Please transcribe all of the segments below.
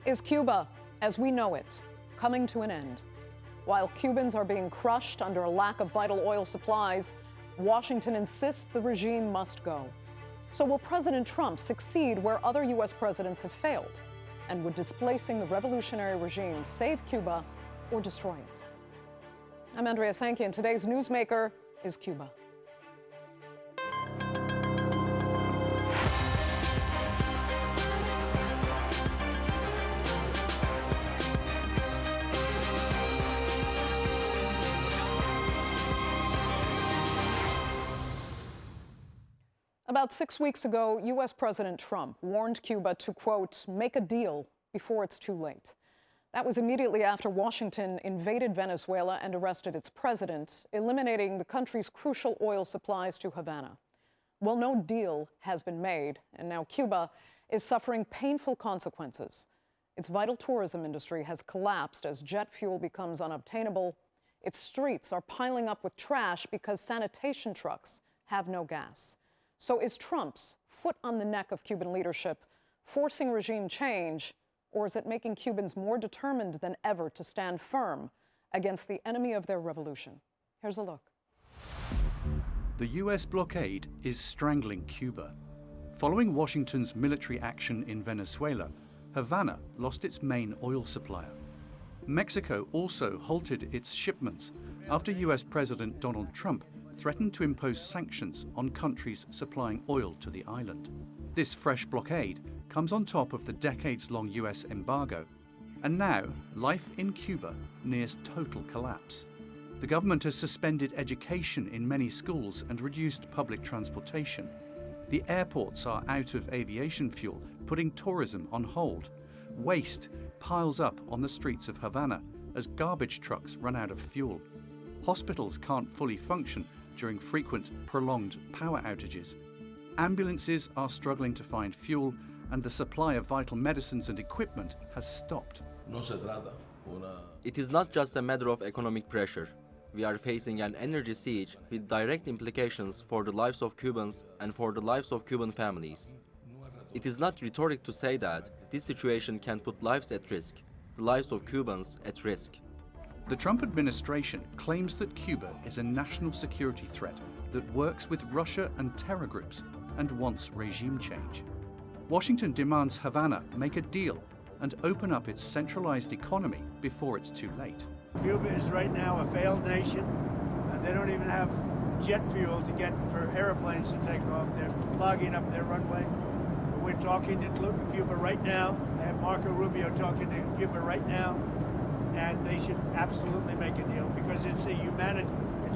Is Cuba, as we know it, coming to an end? While Cubans are being crushed under a lack of vital oil supplies, Washington insists the regime must go. So will President Trump succeed where other U.S. presidents have failed? And would displacing the revolutionary regime save Cuba or destroy it? I'm Andrea Sankey, and today's Newsmaker is Cuba. About 6 weeks ago, U.S. President Trump warned Cuba to, quote, make a deal before it's too late. That was immediately after Washington invaded Venezuela and arrested its president, eliminating the country's crucial oil supplies to Havana. Well, no deal has been made, and now Cuba is suffering painful consequences. Its vital tourism industry has collapsed as jet fuel becomes unobtainable. Its streets are piling up with trash because sanitation trucks have no gas. So is Trump's foot on the neck of Cuban leadership forcing regime change, or is it making Cubans more determined than ever to stand firm against the enemy of their revolution? Here's a look. The US blockade is strangling Cuba. Following Washington's military action in Venezuela, Havana lost its main oil supplier. Mexico also halted its shipments after US President Donald Trump threatened to impose sanctions on countries supplying oil to the island. This fresh blockade comes on top of the decades-long US embargo, and now life in Cuba nears total collapse. The government has suspended education in many schools and reduced public transportation. The airports are out of aviation fuel, putting tourism on hold. Waste piles up on the streets of Havana as garbage trucks run out of fuel. Hospitals can't fully function during frequent, prolonged power outages. Ambulances are struggling to find fuel, and the supply of vital medicines and equipment has stopped. It is not just a matter of economic pressure. We are facing an energy siege with direct implications for the lives of Cubans and for the lives of Cuban families. It is not rhetoric to say that this situation can put lives at risk, the lives of Cubans at risk. The Trump administration claims that Cuba is a national security threat that works with Russia and terror groups and wants regime change. Washington demands Havana make a deal and open up its centralized economy before it's too late. Cuba is right now a failed nation. They don't even have jet fuel to get for airplanes to take off. They're clogging up their runway. We're talking to Cuba right now. I have Marco Rubio talking to Cuba right now. And they should absolutely make a deal because it's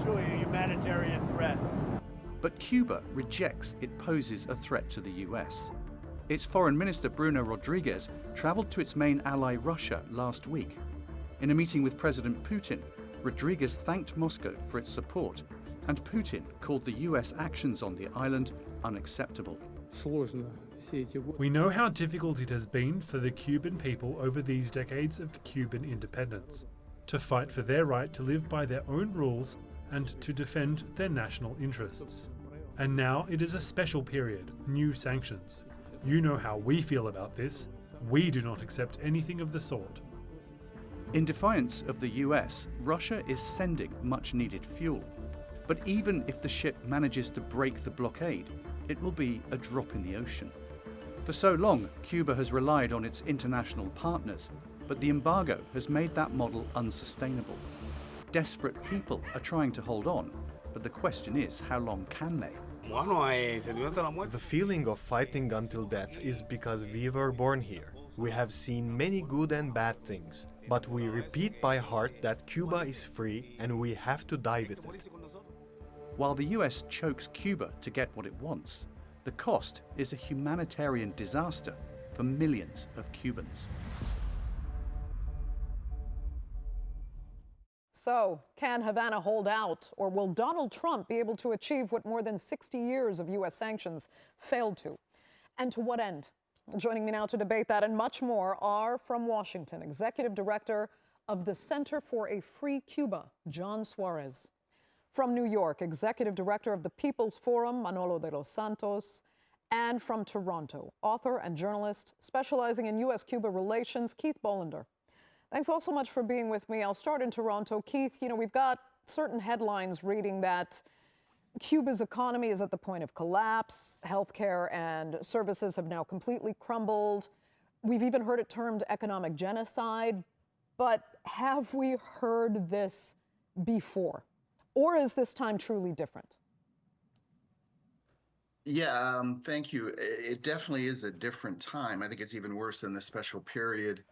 really a humanitarian threat. But Cuba rejects it poses a threat to the US. Its Foreign Minister Bruno Rodriguez traveled to its main ally Russia last week. In a meeting with President Putin, Rodriguez thanked Moscow for its support, and Putin called the US actions on the island unacceptable. We know how difficult it has been for the Cuban people over these decades of Cuban independence, to fight for their right to live by their own rules and to defend their national interests. And now it is a special period, new sanctions. You know how we feel about this. We do not accept anything of the sort. In defiance of the US, Russia is sending much-needed fuel. But even if the ship manages to break the blockade, it will be a drop in the ocean. For so long, Cuba has relied on its international partners, but the embargo has made that model unsustainable. Desperate people are trying to hold on, but the question is, how long can they? The feeling of fighting until death is because we were born here. We have seen many good and bad things, but we repeat by heart that Cuba is free and we have to die with it. While the US chokes Cuba to get what it wants, the cost is a humanitarian disaster for millions of Cubans. So, can Havana hold out, or will Donald Trump be able to achieve what more than 60 years of U.S. sanctions failed to? And to what end? Joining me now to debate that and much more are, from Washington, Executive Director of the Center for a Free Cuba, John Suarez. From New York, Executive Director of the People's Forum, Manolo De Los Santos. And from Toronto, author and journalist specializing in US-Cuba relations, Keith Bolender. Thanks all so much for being with me. I'll start in Toronto. Keith, we've got certain headlines reading that Cuba's economy is at the point of collapse. Healthcare and services have now completely crumbled. We've even heard it termed economic genocide. But have we heard this before? Or is this time truly different? Yeah, thank you. It definitely is a different time. I think it's even worse than the special period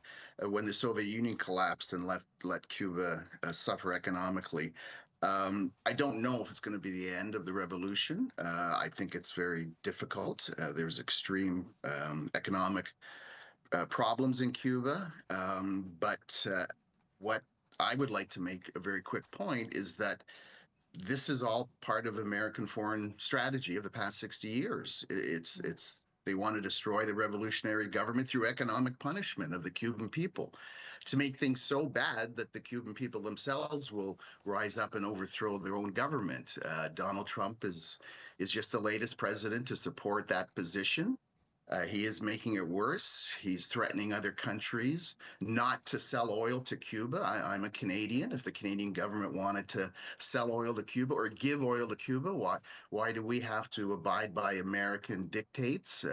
when the Soviet Union collapsed and let Cuba suffer economically. I don't know if it's going to be the end of the revolution. I think it's very difficult. There's extreme economic problems in Cuba. But what I would like to make a very quick point is that this is all part of American foreign strategy of the past 60 years. They want to destroy the revolutionary government through economic punishment of the Cuban people, to make things so bad that the Cuban people themselves will rise up and overthrow their own government. Donald Trump is just the latest president to support that position. He is making it worse. He's threatening other countries not to sell oil to Cuba. I'm a Canadian. If the Canadian government wanted to sell oil to Cuba or give oil to Cuba, why do we have to abide by American dictates?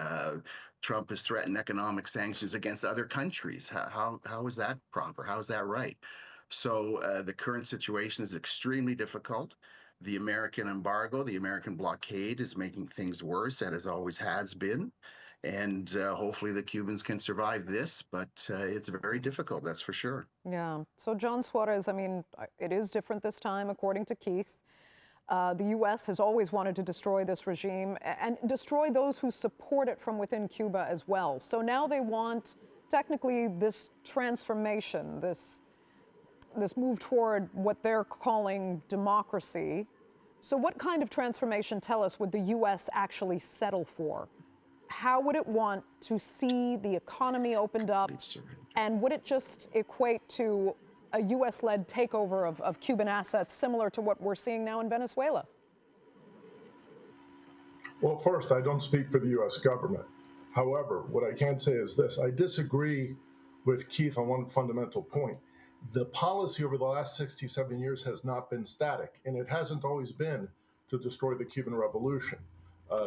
Trump has threatened economic sanctions against other countries. How is that proper? How is that right? So the current situation is extremely difficult. The American embargo, the American blockade is making things worse, as it always has been. And hopefully the Cubans can survive this, but it's very difficult, that's for sure. Yeah. So, John Suarez, it is different this time, according to Keith. The U.S. has always wanted to destroy this regime and destroy those who support it from within Cuba as well. So now they want, technically, this transformation, this move toward what they're calling democracy. So what kind of transformation, tell us, would the U.S. actually settle for? How would it want to see the economy opened up? And would it just equate to a U.S.-led takeover of Cuban assets similar to what we're seeing now in Venezuela? Well, first, I don't speak for the U.S. government. However, what I can say is this. I disagree with Keith on one fundamental point. The policy over the last 67 years has not been static, and it hasn't always been to destroy the Cuban Revolution.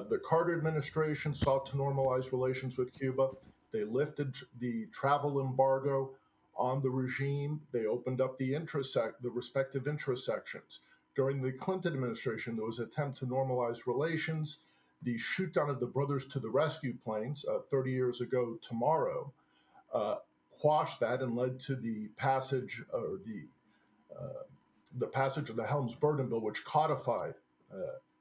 The Carter administration sought to normalize relations with Cuba. They lifted the travel embargo on the regime. They opened up the respective interest sections. During the Clinton administration, there was an attempt to normalize relations. The shoot down of the Brothers to the Rescue planes 30 years ago tomorrow quashed that and led to the passage of the Helms-Burton bill, which codified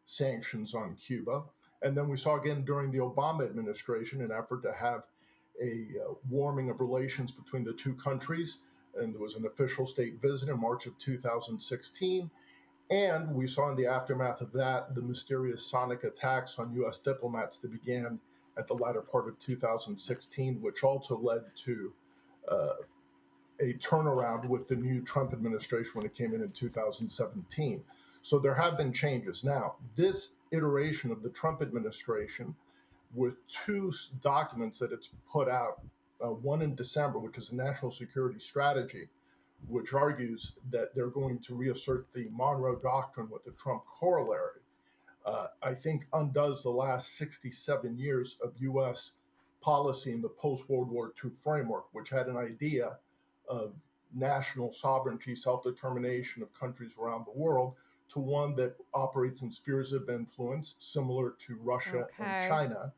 sanctions on Cuba. And then we saw again during the Obama administration an effort to have a warming of relations between the two countries. And there was an official state visit in March of 2016. And we saw in the aftermath of that the mysterious sonic attacks on U.S. diplomats that began at the latter part of 2016, which also led to a turnaround with the new Trump administration when it came in 2017. So there have been changes. Now, this iteration of the Trump administration, with two documents that it's put out, one in December, which is a national security strategy, which argues that they're going to reassert the Monroe Doctrine with the Trump corollary, I think undoes the last 67 years of U.S. policy in the post-World War II framework, which had an idea of national sovereignty, self-determination of countries around the world, to one that operates in spheres of influence similar to Russia and China.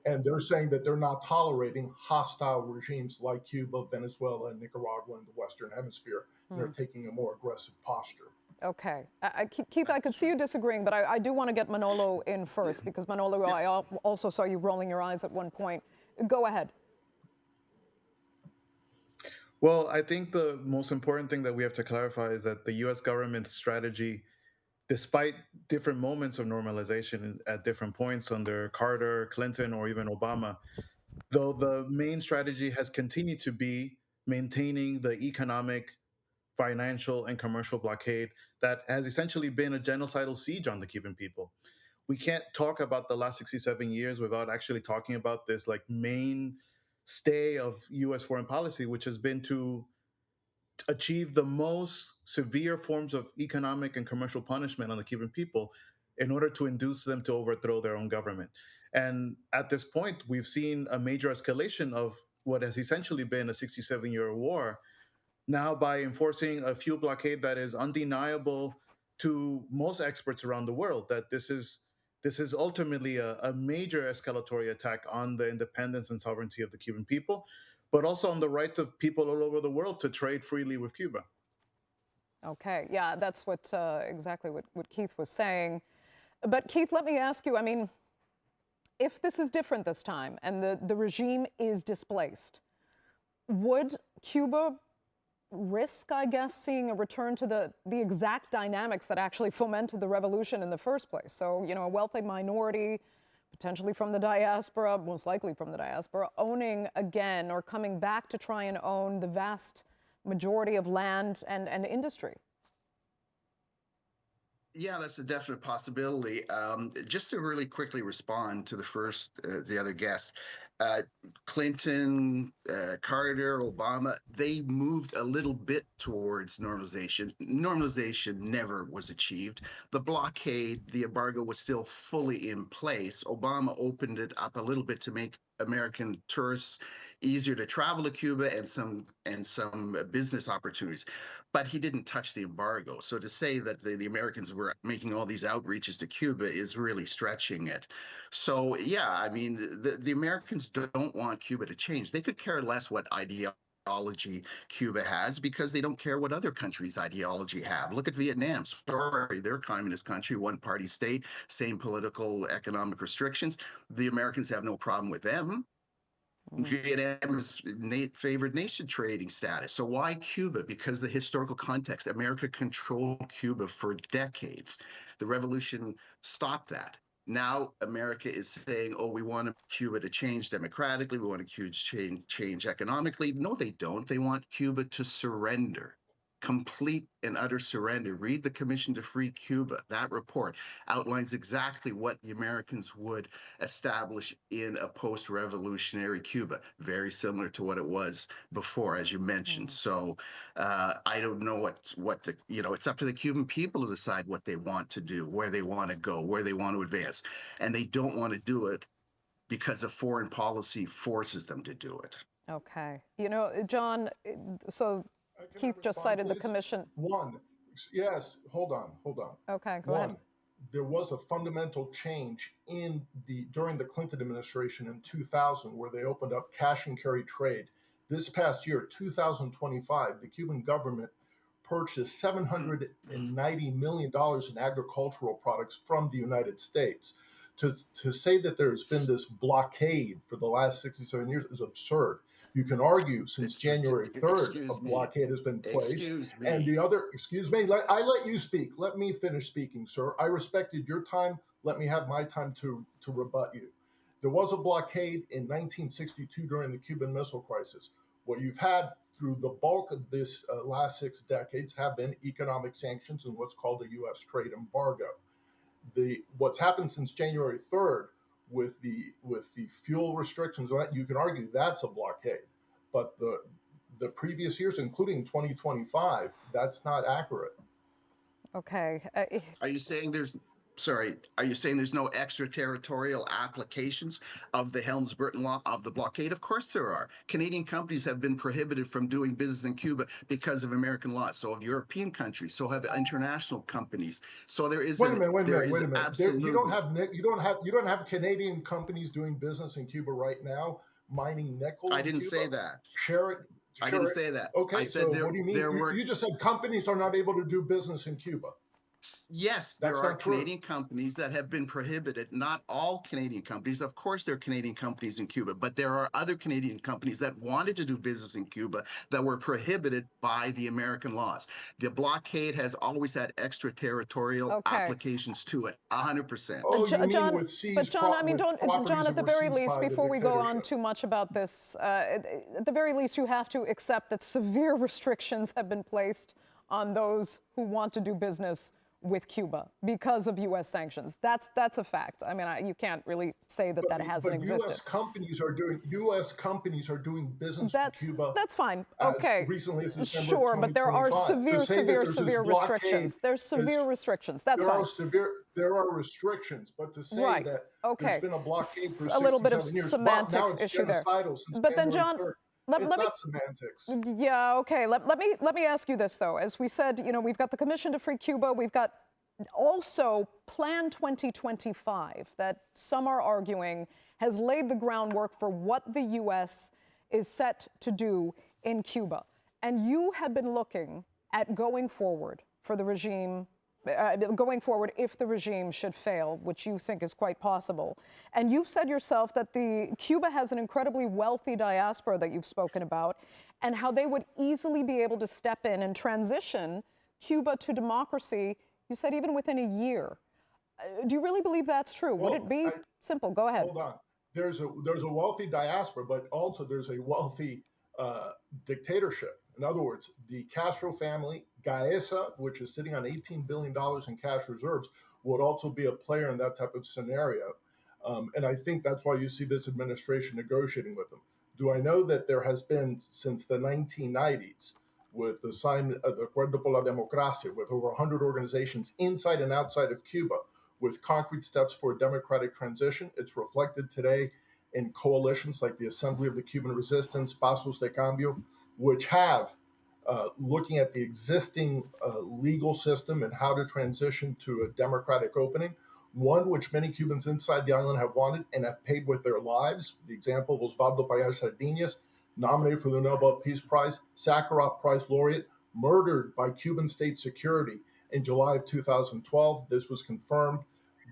And they're saying that they're not tolerating hostile regimes like Cuba, Venezuela, and Nicaragua in the Western Hemisphere. And they're taking a more aggressive posture. Okay. Keith, I could see you disagreeing, but I do want to get Manolo in first, because Manolo, I also saw you rolling your eyes at one point. Go ahead. Well, I think the most important thing that we have to clarify is that the U.S. government's strategy, despite different moments of normalization at different points under Carter, Clinton, or even Obama, though the main strategy has continued to be maintaining the economic, financial, and commercial blockade that has essentially been a genocidal siege on the Cuban people. we can't talk about the last 67 years without actually talking about this like main stay of U.S. foreign policy, which has been to achieve the most severe forms of economic and commercial punishment on the Cuban people in order to induce them to overthrow their own government. And at this point, we've seen a major escalation of what has essentially been a 67-year war now by enforcing a fuel blockade that is undeniable to most experts around the world, that this is ultimately a major escalatory attack on the independence and sovereignty of the Cuban people, but also on the right of people all over the world to trade freely with Cuba. Okay, yeah, that's what exactly what Keith was saying. But Keith, let me ask you, I mean, if this is different this time and the regime is displaced, would Cuba risk, I guess, seeing a return to the exact dynamics that actually fomented the revolution in the first place? So, you know, a wealthy minority, potentially from the diaspora, most likely from the diaspora, owning again or coming back to try and own the vast majority of land and industry. Yeah, that's a definite possibility. Just to really quickly respond to the other guest, Clinton, Carter, Obama, they moved a little bit towards normalization. Normalization never was achieved. The blockade, the embargo was still fully in place. Obama opened it up a little bit to make American tourists easier to travel to Cuba and some business opportunities, but he didn't touch the embargo. So to say that the Americans were making all these outreaches to Cuba is really stretching it. So yeah, I mean, the Americans don't want Cuba to change. They could care less what ideology Cuba has because they don't care what other countries' ideology have. Look at Vietnam. Sorry, they're a communist country, one-party state, same political, economic restrictions. The Americans have no problem with them. Vietnam's favored nation trading status. So why Cuba? Because the historical context. America controlled Cuba for decades. The revolution stopped that. Now America is saying, oh, we want Cuba to change democratically. We want to change economically. No, they don't. They want Cuba to surrender. Complete and utter surrender. Read the Commission to Free Cuba. That report outlines exactly what the Americans would establish in a post-revolutionary Cuba, very similar to what it was before, as you mentioned. So I don't know what the, you know, it's up to the Cuban people to decide what they want to do, where they want to go, where they want to advance. And they don't want to do it because of foreign policy forces them to do it. Okay. You know, John, so Keith just cited the commission. Yes, hold on. Okay, go ahead. There was a fundamental change during the Clinton administration in 2000, where they opened up cash and carry trade. This past year, 2025, the Cuban government purchased $790 million in agricultural products from the United States. To say that there's been this blockade for the last 67 years is absurd. You can argue since January 3rd, a blockade has been placed. And the other, I let you speak. Let me finish speaking, sir. I respected your time. Let me have my time to rebut you. There was a blockade in 1962 during the Cuban Missile Crisis. What you've had through the bulk of this last 6 decades have been economic sanctions and what's called a U.S. trade embargo. What's happened since January 3rd with the fuel restrictions, you can argue that's a blockade. But the previous years, including 2025, that's not accurate. Okay. Are you saying there's no extraterritorial applications of the Helms-Burton Law of the blockade? Of course there are. Canadian companies have been prohibited from doing business in Cuba because of American laws. So have European countries. So have international companies. So there is. Wait a minute. Absolutely. You don't have Canadian companies doing business in Cuba right now, mining nickel. I didn't say that. I didn't say that. Okay. I said what do you mean? You just said companies are not able to do business in Cuba. Yes, there are Canadian companies that have been prohibited. Not all Canadian companies. Of course, there are Canadian companies in Cuba, but there are other Canadian companies that wanted to do business in Cuba that were prohibited by the American laws. The blockade has always had extraterritorial applications to it, 100%. John, I mean, John, at the very least, before we go on too much about this, at the very least, you have to accept that severe restrictions have been placed on those who want to do business with Cuba because of U.S. sanctions. That's a fact. I mean, you can't really say that that hasn't existed. U.S. companies are doing business with Cuba. That's fine. As Okay. recently as December Sure, of but there are 2025. severe restrictions. There's severe restrictions. That's fine. There are restrictions, but to say Right. that Okay. there's been a blockade for A little bit of 67 years, semantics now it's issue there. genocidal since But then, January John, 3rd. let It's me not semantics. Yeah, okay. Let me ask you this, though. As we said, we've got the Commission to Free Cuba. We've got also Plan 2025 that some are arguing has laid the groundwork for what the U.S. is set to do in Cuba. And you have been looking at going forward for the regime, going forward if the regime should fail, which you think is quite possible. And you've said yourself that Cuba has an incredibly wealthy diaspora that you've spoken about, and how they would easily be able to step in and transition Cuba to democracy, you said even within a year. Do you really believe that's true? Would it be simple? Go ahead. Hold on. There's a wealthy diaspora, but also there's a wealthy dictatorship. In other words, the Castro family, Gaesa, which is sitting on $18 billion in cash reserves, would also be a player in that type of scenario. And I think that's why you see this administration negotiating with them. Do I know that there has been, since the 1990s, with the sign of the Acuerdo por la Democracia, with over 100 organizations inside and outside of Cuba, with concrete steps for a democratic transition? It's reflected today in coalitions like the Assembly of the Cuban Resistance, Pasos de Cambio, which have, looking at the existing legal system and how to transition to a democratic opening, one which many Cubans inside the island have wanted and have paid with their lives. The example of Osvaldo Payá Sardinas, nominated for the Nobel Peace Prize, Sakharov Prize laureate, murdered by Cuban state security in July of 2012. This was confirmed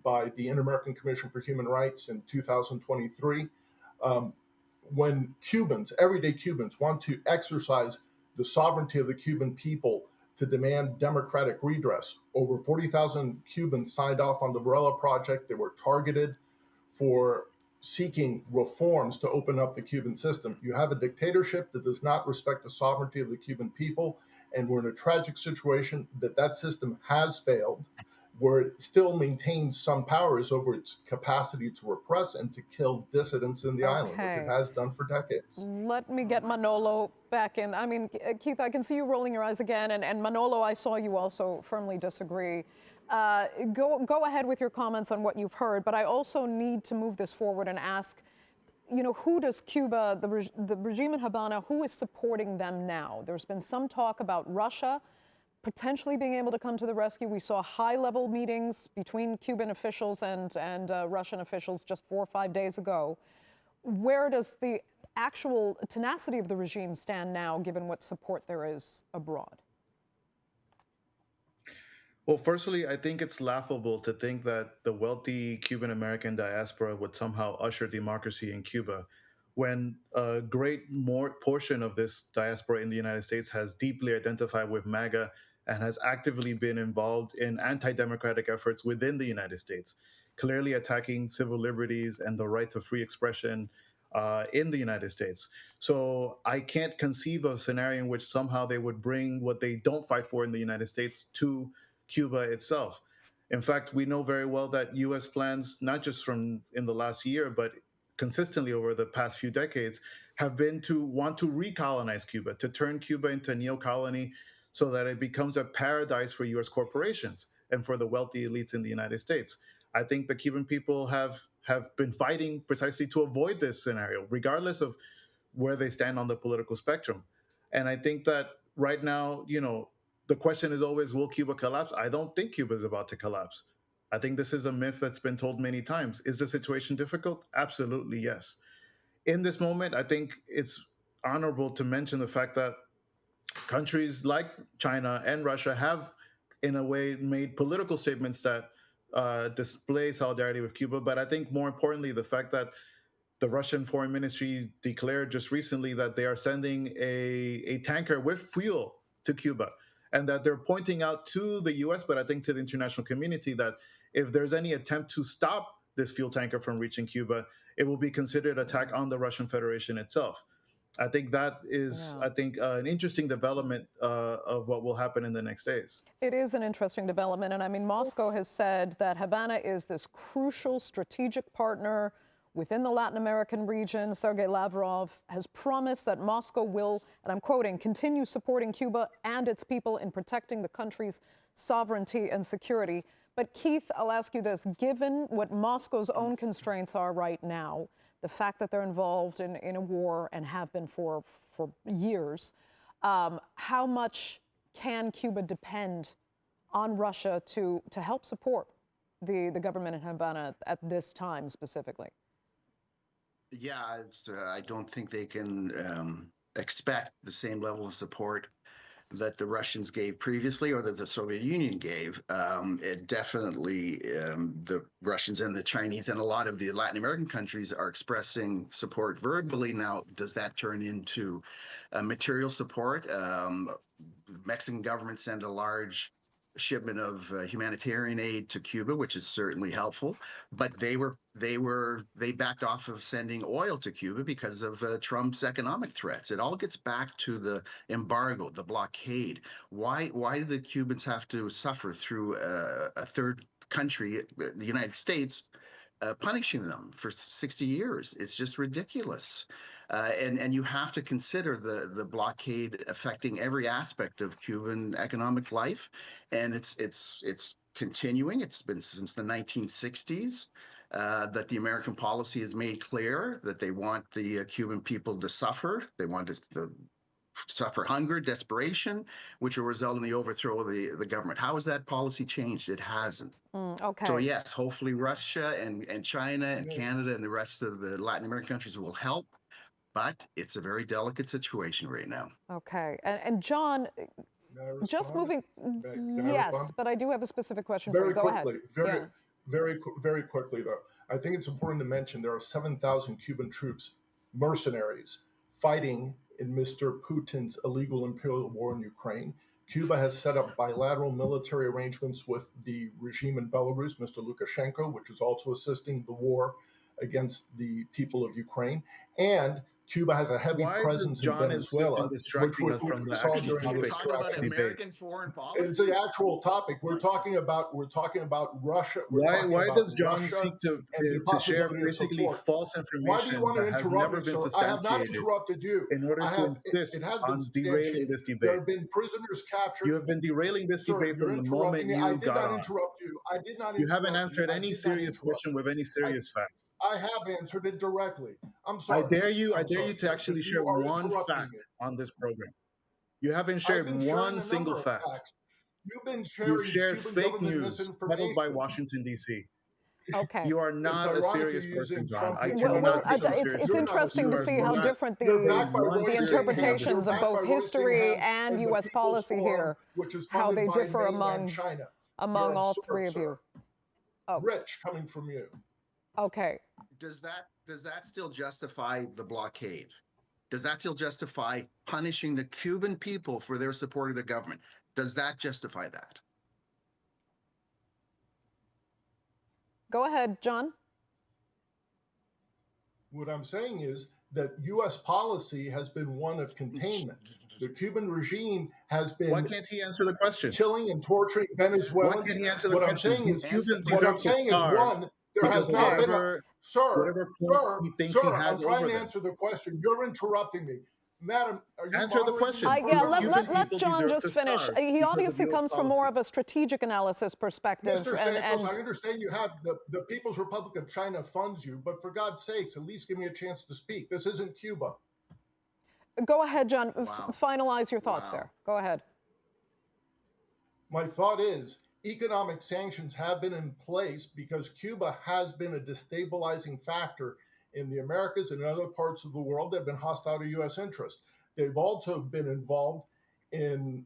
by the Inter-American Commission for Human Rights in 2023. When Cubans, everyday Cubans, want to exercise the sovereignty of the Cuban people to demand democratic redress, over 40,000 Cubans signed off on the Varela Project. They were targeted for seeking reforms to open up the Cuban system. You have a dictatorship that does not respect the sovereignty of the Cuban people, and we're in a tragic situation that system has failed. Where it still maintains some powers over its capacity to repress and to kill dissidents in the island, which it has done for decades. Let me get Manolo back in. I mean, Keith, I can see you rolling your eyes again, and Manolo, I saw you also firmly disagree. Go ahead with your comments on what you've heard, but I also need to move this forward and ask, who does Cuba, the regime in Havana, who is supporting them now? There's been some talk about Russia potentially being able to come to the rescue. We saw high-level meetings between Cuban officials and Russian officials just 4 or 5 days ago. Where does the actual tenacity of the regime stand now, given what support there is abroad? Well, firstly, I think it's laughable to think that the wealthy Cuban-American diaspora would somehow usher democracy in Cuba, when a great portion of this diaspora in the United States has deeply identified with MAGA and has actively been involved in anti-democratic efforts within the United States, clearly attacking civil liberties and the right to free expression in the United States. So I can't conceive of a scenario in which somehow they would bring what they don't fight for in the United States to Cuba itself. In fact, we know very well that U.S. plans, not just from in the last year, but consistently over the past few decades, have been to want to recolonize Cuba, to turn Cuba into a neo-colony so that it becomes a paradise for U.S. corporations and for the wealthy elites in the United States. I think the Cuban people have been fighting precisely to avoid this scenario, regardless of where they stand on the political spectrum. And I think that right now, the question is always, will Cuba collapse? I don't think Cuba is about to collapse. I think this is a myth that's been told many times. Is the situation difficult? Absolutely, yes. In this moment, I think it's honorable to mention the fact that countries like China and Russia have, in a way, made political statements that display solidarity with Cuba. But I think more importantly, the fact that the Russian Foreign Ministry declared just recently that they are sending a tanker with fuel to Cuba, and that they're pointing out to the US, but I think to the international community, that if there's any attempt to stop this fuel tanker from reaching Cuba, it will be considered an attack on the Russian Federation itself. I think that is, Yeah. an interesting development of what will happen in the next days. It is an interesting development. And I mean, Moscow has said that Havana is this crucial strategic partner within the Latin American region. Sergei Lavrov has promised that Moscow will, and I'm quoting, continue supporting Cuba and its people in protecting the country's sovereignty and security. But Keith, I'll ask you this, given what Moscow's own constraints are right now, the fact that they're involved in a war and have been for years, how much can Cuba depend on Russia to help support the government in Havana at this time specifically? Yeah, I don't think they can expect the same level of support that the Russians gave previously or that the Soviet Union gave. It definitely, the Russians and the Chinese and a lot of the Latin American countries are expressing support verbally. Now, does that turn into material support? The Mexican government sent a large shipment of humanitarian aid to Cuba, which is certainly helpful, but they backed off of sending oil to Cuba because of Trump's economic threats. It all gets back to the embargo, the blockade. Why do the Cubans have to suffer through a third country, the United States, punishing them for 60 years? It's just ridiculous. And you have to consider the blockade affecting every aspect of Cuban economic life, and it's continuing. It's been since the 1960s that the American policy has made clear that they want the Cuban people to suffer. They want to suffer hunger, desperation, which will result in the overthrow of the government. How has that policy changed? It hasn't. Okay. So yes, hopefully Russia and China and Canada and the rest of the Latin American countries will help. But it's a very delicate situation right now. Okay. And John, just moving, yes, but I do have a specific question for you. Go ahead. Very quickly, though. I think it's important to mention there are 7,000 Cuban troops, mercenaries, fighting in Mr. Putin's illegal imperial war in Ukraine. Cuba has set up bilateral military arrangements with the regime in Belarus, Mr. Lukashenko, which is also assisting the war against the people of Ukraine. And Cuba has a heavy presence in Venezuela, which we saw during this American foreign policy. It's the actual topic. We're talking about Russia. Why does John seek to share basically false information that has never been substantiated? I have not interrupted you. In order to insist on derailing this debate. There have been prisoners captured. You have been derailing this debate from the moment you got on. I did not interrupt you. I did not interrupt you. You haven't answered any serious question with any serious facts. I have answered it directly. I'm sorry. I dare you to actually share one fact on this program. You haven't shared one single fact. You've shared fake news peddled by Washington, D.C. Okay. You are not a serious person, John. It's interesting to see how different the interpretations of both history and U.S. policy here, how they differ among all three of you. Oh. Rich coming from you. Okay. Does that still justify the blockade? Does that still justify punishing the Cuban people for their support of the government? Does that justify that? Go ahead, John. What I'm saying is that U.S. policy has been one of containment. The Cuban regime has been. Why can't he answer the question? Killing and torturing Venezuelans. Why can't he answer the question? What I'm saying is one. There has not been a sir. I'm trying to answer the question. You're interrupting me. Madam, are you answer the question? Let John just finish. He obviously comes from more of a strategic analysis perspective. Mr. Santos, I understand you have the People's Republic of China funds you, but for God's sakes, at least give me a chance to speak. This isn't Cuba. Go ahead, John. Finalize your thoughts there. Go ahead. My thought is economic sanctions have been in place because Cuba has been a destabilizing factor in the Americas and in other parts of the world that have been hostile to U.S. interests. They've also been involved in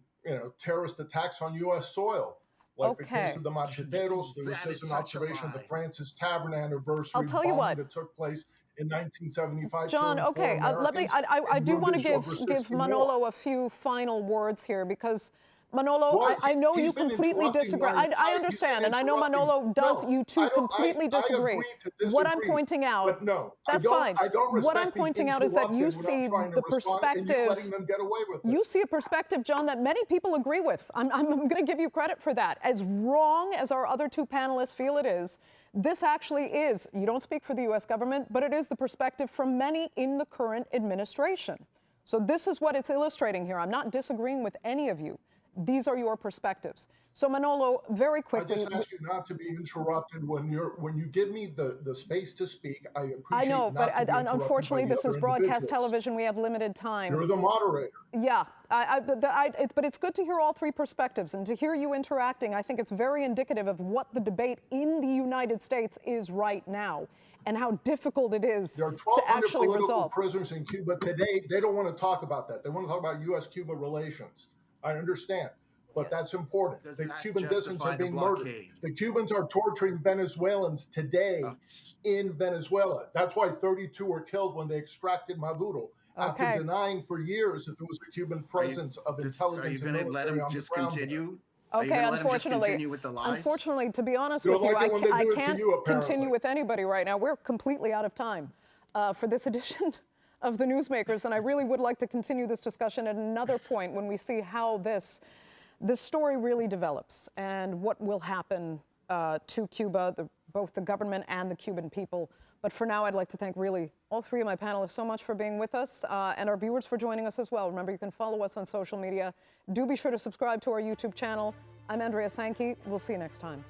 terrorist attacks on U.S. soil, like the case of the Macheteros. There was just an observation of the Francis Tavern anniversary bombing that took place in 1975. John, okay, let me. I do want to give Manolo a few final words here because Manolo, Well, I know he's you been completely interrupting disagree. my I entire- understand, he's and I been know interrupting- Manolo does. No, You two I don't- completely I disagree. agree to What I'm disagree, pointing out, but no, that's fine. I don't What I'm respect being pointing out is that you interrupted when see I'm trying to the respond and you perspective. letting them get away with it. You see a perspective, John, that many people agree with. I'm going to give you credit for that. As wrong as our other two panelists feel it is, this actually is, you don't speak for the U.S. government, but it is the perspective from many in the current administration. So this is what it's illustrating here. I'm not disagreeing with any of you. These are your perspectives. So Manolo, very quickly. I just ask you not to be interrupted when you give me the space to speak. I appreciate. I know, not but to be interrupted unfortunately, by the this is other broadcast individuals. television. We have limited time. You're the moderator. Yeah, but it's good to hear all three perspectives and to hear you interacting. I think it's very indicative of what the debate in the United States is right now and how difficult it is There are to 1,200 actually political resolve. prisoners in Cuba today. They don't want to talk about that. They want to talk about U.S.-Cuba relations. I understand, but that's important. Does The that Cuban dissidents justify are the being murdered. blockade? The Cubans are torturing Venezuelans today in Venezuela. That's why 32 were killed when they extracted Maduro Okay. after denying for years that there was a Cuban presence of intelligence Are you and going to let military him on the just ground there. continue? Are you Okay, gonna let him just unfortunately, continue with the lies? unfortunately, to be honest You with don't you, like it when they I do it to can't you, apparently. continue with anybody right now. We're completely out of time for this edition of the Newsmakers, and I really would like to continue this discussion at another point when we see how this story really develops and what will happen to Cuba, both the government and the Cuban people. But for now, I'd like to thank really all three of my panelists so much for being with us and our viewers for joining us as well. Remember, you can follow us on social media. Do be sure to subscribe to our YouTube channel. I'm Andrea Sankey. We'll see you next time.